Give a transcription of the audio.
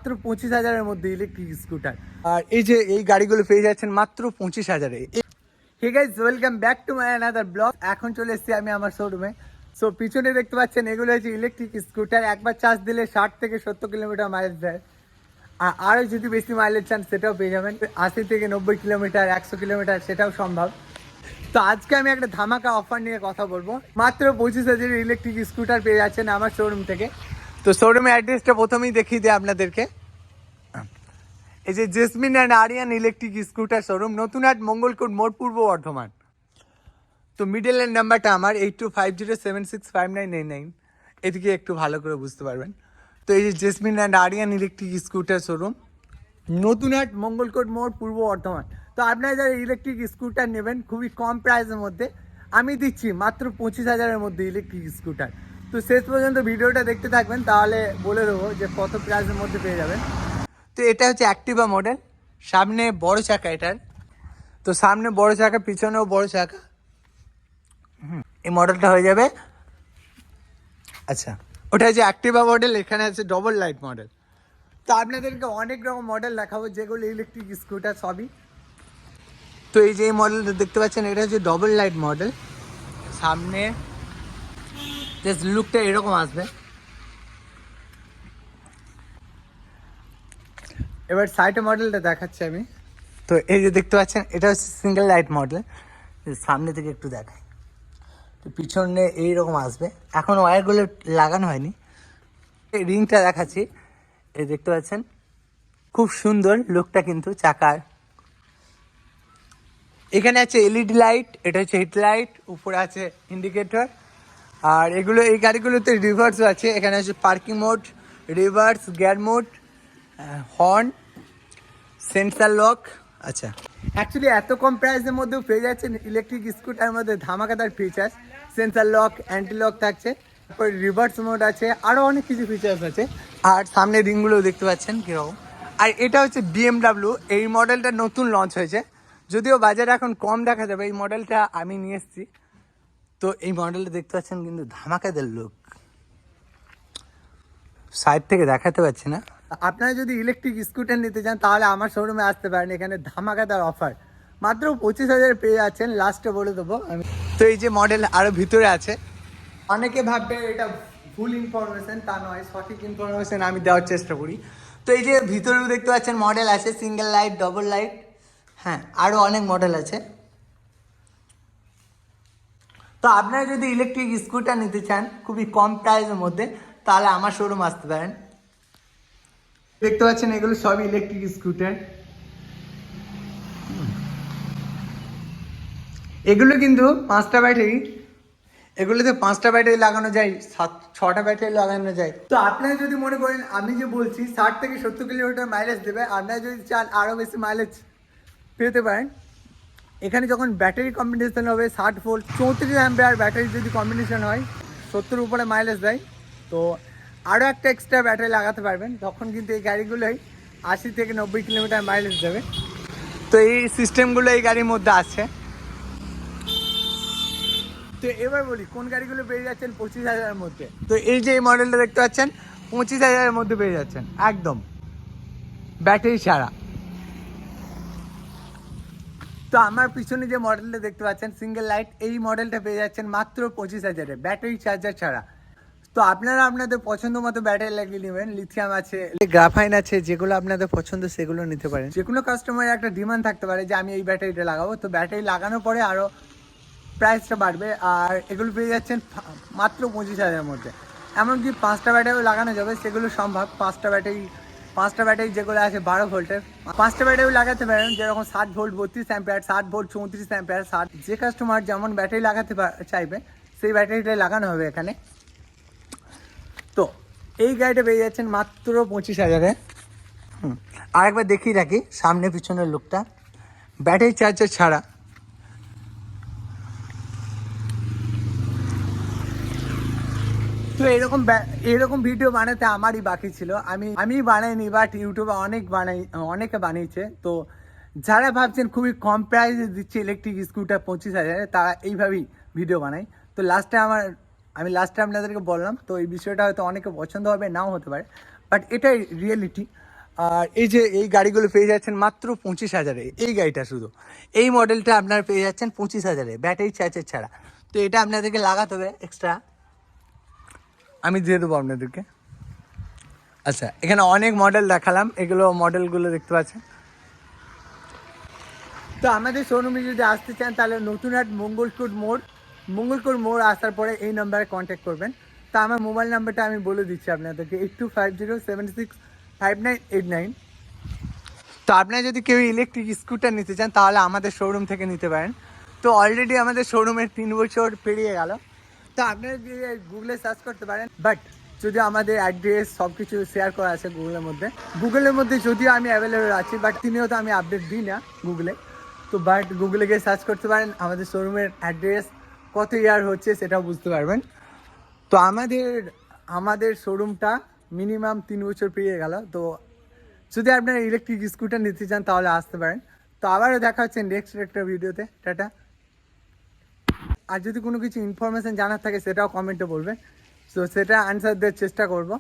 মাত্র 25,000-এর মধ্যে electric scooter. আর এই যে এই গাড়িগুলো পেয়ে যাচ্ছেন মাত্র 25,000-এ। Hey guys, welcome back to my another blog. এখন চলে এসেছি আমি আমার শোরুমে। সো পিছনে দেখতে পাচ্ছেন এগুলো হচ্ছে ইলেকট্রিক স্কুটার। একবার চার্জ দিলে 60 থেকে 70 কিলোমিটার মাইলেজ দেয়। আর আরও যদি বেশি মাইলেজ চান সেটাও পেয়ে যাবেন, 80 থেকে 90 কিলোমিটার, 100 কিলোমিটার, সেটাও সম্ভব। তো আজকে আমি একটা ধামাকা অফার নিয়ে কথা বলবো। মাত্র 25,000 ইলেকট্রিক স্কুটার পেয়ে যাচ্ছেন আমার শোরুম থেকে। তো শোরুমের অ্যাড্রেসটা প্রথমেই দেখিয়ে দিই আপনাদেরকে। এই যে Jasmin and Ariyan electric scooter showroom, Natunhat, Mangalkot মোড়, পূর্ব বর্ধমান। তো মিডলের নাম্বারটা আমার 8250765999। এদিকে একটু ভালো করে বুঝতে পারবেন। তো এই যে Jasmin and Ariyan electric scooter showroom, Natunhat, Mangalkot মোড়, পূর্ব বর্ধমান। তো আপনারা যারা ইলেকট্রিক স্কুটার নেবেন খুবই কম প্রাইসের মধ্যে, আমি দিচ্ছি মাত্র 25,000-এর মধ্যে ইলেকট্রিক স্কুটার। তো শেষ পর্যন্ত ভিডিওটা দেখতে থাকবেন, তাহলে বলে দেবো যে কত প্রাইসের মধ্যে পেয়ে যাবেন। তো এটা হচ্ছে অ্যাক্টিভা মডেল, সামনে বড় চাকা এটার। তো সামনে বড় চাকা, পিছনেও বড় চাকা। এই মডেলটা হয়ে যাবে। আচ্ছা, ওটা হচ্ছে অ্যাক্টিভা মডেল, এখানে আছে ডবল লাইট মডেল। তো আপনাদেরকে অনেক রকম মডেল দেখাবো যেগুলো ইলেকট্রিক স্কুটার সবই। তো এই যে এই মডেলটা দেখতে পাচ্ছেন, এটা হচ্ছে ডবল লাইট মডেল। সামনে জাস্ট লুকটা এরকম আসবে। এবার সাইডে মডেলটা দেখাচ্ছি আমি। তো এই যে দেখতে পাচ্ছেন, এটা হচ্ছে সিঙ্গেল লাইট মডেল। সামনে থেকে একটু দেখাই, তো পিছনে এইরকম আসবে। এখন ওয়্যারগুলো লাগানো হয়নি। এই রিংটা দেখাচ্ছি, এই দেখতে পাচ্ছেন, খুব সুন্দর লুকটা কিন্তু চাকার। এখানে আছে এলইডি লাইট, এটা হচ্ছে হেডলাইট, উপরে আছে ইন্ডিকেটর। আর এগুলো, এই গাড়িগুলোতে রিভার্সও আছে। এখানে আছে parking mode, reverse, gear mode, horn, sensor lock. আচ্ছা, অ্যাকচুয়ালি এত কম প্রাইসের মধ্যেও পেয়ে যাচ্ছেন ইলেকট্রিক স্কুটারের মধ্যে ধামাকাদার features. Sensor lock, anti lock থাকছে, তারপর রিভার্স মোড আছে, আরও অনেক কিছু ফিচার্স আছে। আর সামনে রিংগুলো দেখতে পাচ্ছেন কীরকম। আর এটা হচ্ছে BMW, এই মডেলটা নতুন লঞ্চ হয়েছে, যদিও বাজারে এখন কম দেখা যাবে। এই মডেলটা আমি নিয়ে এসেছি। তো এই মডেলটা দেখতে পাচ্ছেন কিন্তু ধামাকাদার লুক, সাইড থেকে দেখাতে পারছি না। আপনারা যদি ইলেকট্রিক স্কুটার নিতে চান তাহলে আমার শোরুমে আসতে পারেন। এখানে ধামাকাদার অফার, মাত্র 25,000 পেয়ে যাচ্ছেন। লাস্টে বলে দেবো আমি। তো এই যে মডেল আরও ভিতরে আছে। অনেকে ভাববে এটা ভুল ইনফরমেশন, তা নয়, সঠিক ইনফরমেশন আমি দেওয়ার চেষ্টা করি। তো এই যে ভিতরেও দেখতে পাচ্ছেন মডেল আছে, সিঙ্গেল লাইট, ডবল লাইট, হ্যাঁ, আরও অনেক মডেল আছে। তো আপনারা যদি ইলেকট্রিক স্কুটার নিতে চান খুবই কম প্রাইসের মধ্যে, তাহলে আমার শোরুম আসতে পারেন। দেখতে পাচ্ছেন এগুলো সবই ইলেকট্রিক স্কুটার। এগুলো কিন্তু 5টা ব্যাটারি, এগুলোতে 5টা ব্যাটারি লাগানো যায়, 6টা ব্যাটারি লাগানো যায়। তো আপনারা যদি মনে করেন আমি যে বলছি 60 থেকে 70 কিলোমিটার মাইলেজ দেবে, আপনারা যদি চান আরও বেশি মাইলেজ পেতে পারেন, এখানে যখন ব্যাটারি কম্বিনেশন হবে 60 ভোল্ট 34 অ্যাম্পিয়ার ব্যাটারি যদি কম্বিনেশন হয়, 70 উপরে মাইলেজ দেয়, তো আরও একটা এক্সট্রা ব্যাটারি লাগাতে পারবেন। তখন কিন্তু এই গাড়িগুলোই 80 থেকে 90 কিলোমিটার মাইলেজ দেবে। তো এই সিস্টেমগুলো এই গাড়ির মধ্যে আছে। তো এবার বলি কোন গাড়িগুলো পেয়ে যাচ্ছেন 25,000-এর মধ্যে। তো এই যে এই মডেলটা দেখতে পাচ্ছেন 25,000-এর মধ্যে পেয়ে যাচ্ছেন, একদম ব্যাটারি ছাড়া। তো আমার পিছনে যে মডেলটা দেখতে পাচ্ছেন সিঙ্গেল লাইট, এই মডেলটা পেয়ে যাচ্ছেন মাত্র 25,000-এ, ব্যাটারি চার্জার ছাড়া। তো আপনারা আপনাদের পছন্দ মতো ব্যাটারি লাগিয়ে নেবেন। লিথিয়াম আছে, গ্রাফাইন আছে, যেগুলো আপনাদের পছন্দ সেগুলো নিতে পারেন। যে কোনো কাস্টমারের একটা ডিমান্ড থাকতে পারে যে আমি এই ব্যাটারিটা লাগাবো, তো ব্যাটারি লাগানোর পরে আরও প্রাইসটা বাড়বে। আর এগুলো পেয়ে যাচ্ছেন মাত্র 25,000-এর মধ্যে। এমনকি 5টা ব্যাটারিও লাগানো যাবে, সেগুলো সম্ভব। 5টা ব্যাটারি যেগুলো আছে 12 ভোল্টের, 5টা ব্যাটারিও লাগাতে পারেন। যেরকম 60 ভোল্ট 32 অ্যাম্পিয়ার, 60 ভোল্ট 34 অ্যাম্পিয়ার, যে কাস্টমার যেমন ব্যাটারি লাগাতে চাইবে সেই ব্যাটারিটাই লাগানো হবে এখানে। তো এই গাড়িটা পেয়ে যাচ্ছেন মাত্র 25,000-এ। আরেকবার দেখিয়ে রাখি সামনে পিছনের লুকটা, ব্যাটারি চার্জার ছাড়া। তো এরকম ভিডিও বানাতে আমারই বাকি ছিল, আমি বানাইনি, বাট ইউটিউবে অনেকে বানিয়েছে। তো যারা ভাবছেন খুবই কম প্রাইসে দিচ্ছে ইলেকট্রিক স্কুটার 25,000-এ, তারা এইভাবেই ভিডিও বানায়। তো আমি লাস্টে আপনাদেরকে বললাম। তো এই বিষয়টা হয়তো অনেকে পছন্দ হবে, নাও হতে পারে, বাট এটাই রিয়েলিটি। আর এই গাড়িগুলো পেয়ে যাচ্ছেন মাত্র 25,000-এ। এই গাড়িটা শুধু এই মডেলটা আপনারা পেয়ে যাচ্ছেন 25,000-এ, ব্যাটারি চার্জের ছাড়া। তো এটা আপনাদেরকে লাগাতে হবে এক্সট্রা, আমি দিয়ে দেবো আপনাদেরকে। আচ্ছা, এখানে অনেক মডেল দেখালাম, এগুলো মডেলগুলো দেখতে পাচ্ছেন। তো আমাদের শোরুমে যদি আসতে চান তাহলে নতুনহাট মঙ্গলকোট মোড় আসার পরে এই নাম্বারে কন্ট্যাক্ট করবেন। তো আমার মোবাইল নাম্বারটা আমি বলে দিচ্ছি আপনাদেরকে, 8250765989। তো আপনারা যদি কেউ ইলেকট্রিক স্কুটার নিতে চান তাহলে আমাদের শোরুম থেকে নিতে পারেন। তো অলরেডি আমাদের শোরুমের 3 বছর পেরিয়ে গেল। তো আপনারা গিয়ে গুগলে সার্চ করতে পারেন, বাট যদি আমাদের অ্যাড্রেস সব কিছু শেয়ার করা আছে গুগলের মধ্যে যদিও আমি অ্যাভেলেবেল আছি, বাট তো আমি আপডেট দিই না গুগলে। তো বাট গুগলে গিয়ে সার্চ করতে পারেন, আমাদের শোরুমের অ্যাড্রেস কত ইয়ার হচ্ছে সেটাও বুঝতে পারবেন। তো আমাদের শোরুমটা মিনিমাম 3 বছর পেরিয়ে গেল। তো যদি আপনারা ইলেকট্রিক স্কুটার নিতে চান তাহলে আসতে পারেন। তো আবারও দেখা হচ্ছে নেক্সট একটা ভিডিওতে। টাটা। আর যদি কোনো কিছু ইনফরমেশান জানার থাকে সেটাও কমেন্টে বলবেন, তো সেটা আনসার দেওয়ার চেষ্টা করব।